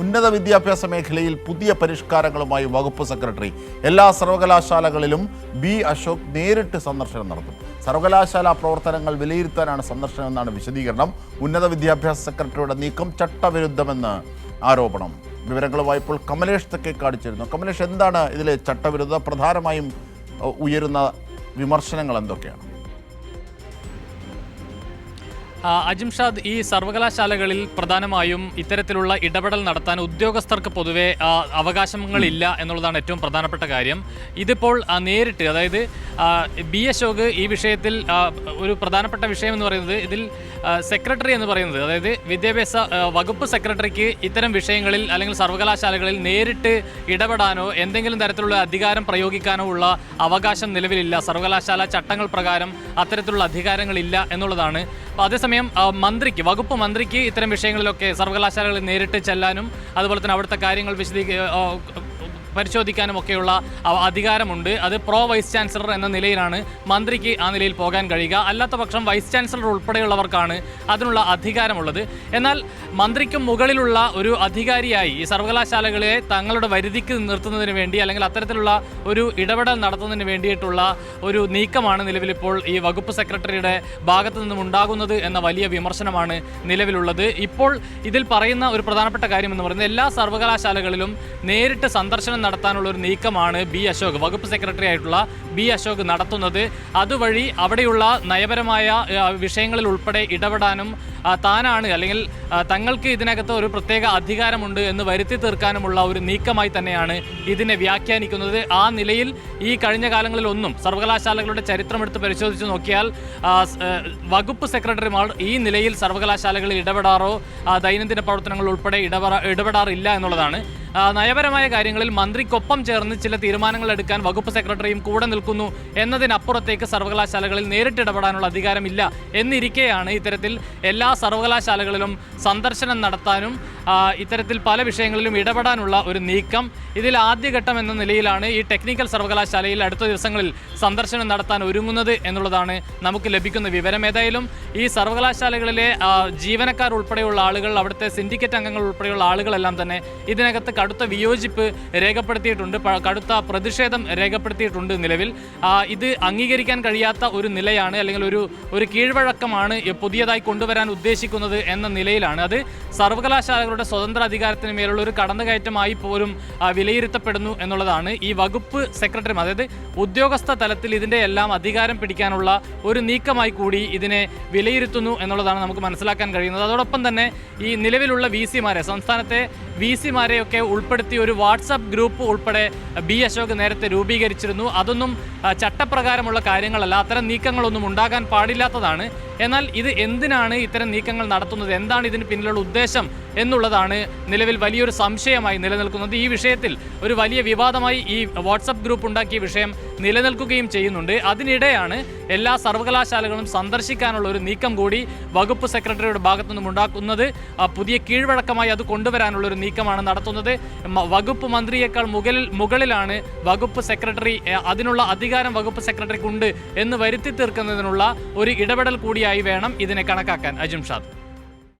ഉന്നത വിദ്യാഭ്യാസ മേഖലയിൽ പുതിയ പരിഷ്കാരങ്ങളുമായി വകുപ്പ് സെക്രട്ടറി. എല്ലാ സർവകലാശാലകളിലും ബി അശോക് നേരിട്ട് സന്ദർശനം നടത്തും. സർവകലാശാല പ്രവർത്തനങ്ങൾ വിലയിരുത്താനാണ് സന്ദർശനമെന്നാണ് വിശദീകരണം. ഉന്നത വിദ്യാഭ്യാസ സെക്രട്ടറിയുടെ നീക്കം ചട്ടവിരുദ്ധമെന്ന് ആരോപണം. വിവരങ്ങളുമായി ഇപ്പോൾ കമലേഷ് തെക്കേക്കാട് ചേരുന്നു. കമലേഷ്, എന്താണ് ഇതിലെ ചട്ടവിരുദ്ധത? പ്രധാനമായും ഉയരുന്ന വിമർശനങ്ങൾ എന്തൊക്കെയാണ്? അജിംഷാദ്, ഈ സർവകലാശാലകളിൽ പ്രധാനമായും ഇത്തരത്തിലുള്ള ഇടപെടൽ നടത്താൻ ഉദ്യോഗസ്ഥർക്ക് പൊതുവെ അവകാശങ്ങളില്ല എന്നുള്ളതാണ് ഏറ്റവും പ്രധാനപ്പെട്ട കാര്യം. ഇതിപ്പോൾ നേരിട്ട്, അതായത് ബി അശോക് ഈ വിഷയത്തിൽ ഒരു പ്രധാനപ്പെട്ട വിഷയം എന്ന് പറയുന്നത്, ഇതിൽ സെക്രട്ടറി എന്ന് പറയുന്നത്, അതായത് വിദ്യാഭ്യാസ വകുപ്പ് സെക്രട്ടറിക്ക് ഇത്തരം വിഷയങ്ങളിൽ അല്ലെങ്കിൽ സർവകലാശാലകളിൽ നേരിട്ട് ഇടപെടാനോ എന്തെങ്കിലും തരത്തിലുള്ള അധികാരം പ്രയോഗിക്കാനോ ഉള്ള അവകാശം നിലവിലില്ല. സർവകലാശാല ചട്ടങ്ങൾ പ്രകാരം അത്തരത്തിലുള്ള അധികാരങ്ങളില്ല എന്നുള്ളതാണ്. അതേസമയം വകുപ്പ് മന്ത്രിക്ക് ഇത്തരം വിഷയങ്ങളിലൊക്കെ സർവകലാശാലകളിൽ നേരിട്ട് ചെല്ലാനും അതുപോലെ തന്നെ അവിടുത്തെ കാര്യങ്ങൾ പരിശോധിക്കാനും ഒക്കെയുള്ള അധികാരമുണ്ട്. അത് വൈസ് ചാൻസലർ എന്ന നിലയിലാണ് മന്ത്രിക്ക് ആ നിലയിൽ പോകാൻ കഴിയുക. അല്ലാത്ത പക്ഷം വൈസ് ചാൻസലർ ഉൾപ്പെടെയുള്ളവർക്കാണ് അതിനുള്ള അധികാരമുള്ളത്. എന്നാൽ മന്ത്രിക്കും മുകളിലുള്ള ഒരു അധികാരിയായി ഈ സർവകലാശാലകളെ തങ്ങളുടെ വരുതിക്ക് നിർത്തുന്നതിന് വേണ്ടി അല്ലെങ്കിൽ അത്തരത്തിലുള്ള ഒരു ഇടപെടൽ നടത്തുന്നതിന് വേണ്ടിയിട്ടുള്ള ഒരു നീക്കമാണ് നിലവിലിപ്പോൾ ഈ വകുപ്പ് സെക്രട്ടറിയുടെ ഭാഗത്തു നിന്നും ഉണ്ടാകുന്നത് എന്ന വലിയ വിമർശനമാണ് നിലവിലുള്ളത്. ഇപ്പോൾ ഇതിൽ പറയുന്ന ഒരു പ്രധാനപ്പെട്ട കാര്യം എന്ന് പറയുന്നത്, എല്ലാ സർവകലാശാലകളിലും നേരിട്ട് സന്ദർശനം നടത്താനുള്ള ഒരു നീക്കമാണ് ബി അശോക്, വകുപ്പ് സെക്രട്ടറി ആയിട്ടുള്ള ബി അശോക് നടത്തുന്നത്. അതുവഴി അവിടെയുള്ള നയപരമായ വിഷയങ്ങളിൽ ഉൾപ്പെടെ ഇടപെടാനും താനാണ് അല്ലെങ്കിൽ തങ്ങൾക്ക് ഇതിനകത്ത് ഒരു പ്രത്യേക അധികാരമുണ്ട് എന്ന് വരുത്തി തീർക്കാനുമുള്ള ഒരു നീക്കമായി തന്നെയാണ് ഇതിനെ വ്യാഖ്യാനിക്കുന്നത്. ആ നിലയിൽ ഈ കഴിഞ്ഞ കാലങ്ങളിലൊന്നും സർവകലാശാലകളുടെ ചരിത്രമെടുത്ത് പരിശോധിച്ച് നോക്കിയാൽ വകുപ്പ് സെക്രട്ടറിമാർ ഈ നിലയിൽ സർവകലാശാലകളിൽ ഇടപെടാറോ ദൈനംദിന പ്രവർത്തനങ്ങൾ ഉൾപ്പെടെ ഇടപെടാറില്ല എന്നുള്ളതാണ്. നയപരമായ കാര്യങ്ങളിൽ മന്ത്രിക്കൊപ്പം ചേർന്ന് ചില തീരുമാനങ്ങൾ എടുക്കാൻ വകുപ്പ് സെക്രട്ടറിയും കൂടെ നിൽക്കുന്നു എന്നതിനപ്പുറത്തേക്ക് സർവകലാശാലകളിൽ നേരിട്ട് ഇടപെടാനുള്ള അധികാരമില്ല എന്നിരിക്കെയാണ് ഇത്തരത്തിൽ എല്ലാ സർവകലാശാലകളിലും സന്ദർശനം നടത്താനും ഇത്തരത്തിൽ പല വിഷയങ്ങളിലും ഇടപെടാനുള്ള ഒരു നീക്കം. ഇതിൽ ആദ്യഘട്ടം എന്ന നിലയിലാണ് ഈ ടെക്നിക്കൽ സർവകലാശാലയിൽ അടുത്ത ദിവസങ്ങളിൽ സന്ദർശനം നടത്താൻ ഒരുങ്ങുന്നത് എന്നുള്ളതാണ് നമുക്ക് ലഭിക്കുന്ന വിവരം. ഏതായാലും ഈ സർവകലാശാലകളിലെ ജീവനക്കാർ ഉൾപ്പെടെയുള്ള ആളുകൾ, അവിടുത്തെ സിൻഡിക്കേറ്റ് അംഗങ്ങൾ ഉൾപ്പെടെയുള്ള ആളുകളെല്ലാം തന്നെ ഇതിനകത്ത് കടുത്ത വിയോജിപ്പ് രേഖപ്പെടുത്തിയിട്ടുണ്ട്, കടുത്ത പ്രതിഷേധം രേഖപ്പെടുത്തിയിട്ടുണ്ട്. നിലവിൽ ഇത് അംഗീകരിക്കാൻ കഴിയാത്ത ഒരു നിലയാണ് അല്ലെങ്കിൽ ഒരു കീഴ്വഴക്കമാണ് പുതിയതായി കൊണ്ടുവരാൻ ഉദ്ദേശിക്കുന്നത് എന്ന നിലയിലാണ്. അത് സർവകലാശാലകളുടെ സ്വതന്ത്ര അധികാരത്തിന് മേലുള്ള ഒരു കടന്നുകയറ്റമായി പോലും വിലയിരുത്തപ്പെടുന്നു എന്നുള്ളതാണ്. ഈ വകുപ്പ് സെക്രട്ടറി, അതായത് ഉദ്യോഗസ്ഥ തലത്തിൽ ഇതിൻ്റെ എല്ലാം അധികാരം പിടിക്കാനുള്ള ഒരു നീക്കമായി കൂടി ഇതിനെ വിലയിരുത്തുന്നു എന്നുള്ളതാണ് നമുക്ക് മനസ്സിലാക്കാൻ കഴിയുന്നത്. അതോടൊപ്പം തന്നെ ഈ നിലവിലുള്ള VC-മാരെ, സംസ്ഥാനത്തെ VC-മാരെയൊക്കെ ഉൾപ്പെടുത്തി ഒരു വാട്സാപ്പ് ഗ്രൂപ്പ് ഉൾപ്പെടെ ബി അശോക് നേരത്തെ രൂപീകരിച്ചിരുന്നു. അതൊന്നും ചട്ടപ്രകാരമുള്ള കാര്യങ്ങളല്ല, അത്തരം നീക്കങ്ങളൊന്നും ഉണ്ടാകാൻ പാടില്ലാത്തതാണ്. എന്നാൽ ഇത് എന്തിനാണ് ഇത്തരം നീക്കങ്ങൾ നടത്തുന്നത്, എന്താണ് ഇതിന് പിന്നിലുള്ള ഉദ്ദേശം എന്നുള്ളതാണ് നിലവിൽ വലിയൊരു സംശയമായി നിലനിൽക്കുന്നത്. ഈ വിഷയത്തിൽ ഒരു വലിയ വിവാദമായി ഈ വാട്സപ്പ് ഗ്രൂപ്പ് ഉണ്ടാക്കിയ വിഷയം നിലനിൽക്കുകയും ചെയ്യുന്നുണ്ട്. അതിനിടെയാണ് എല്ലാ സർവകലാശാലകളും സന്ദർശിക്കാനുള്ള ഒരു നീക്കം കൂടി വകുപ്പ് സെക്രട്ടറിയുടെ ഭാഗത്തു നിന്നും ഉണ്ടാക്കുന്നത്. പുതിയ കീഴ്വഴക്കമായി അത് കൊണ്ടുവരാനുള്ള ഒരു നീക്കമാണ് നടത്തുന്നത്. വകുപ്പ് മന്ത്രിയേക്കാൾ മുകളിലാണ് വകുപ്പ് സെക്രട്ടറി, അതിനുള്ള അധികാരം വകുപ്പ് സെക്രട്ടറിക്കുണ്ട് എന്ന് വരുത്തി തീർക്കുന്നതിനുള്ള ഒരു ഇടപെടൽ കൂടിയായി വേണം ഇതിനെ കണക്കാക്കാൻ. അജിംഷാദ്.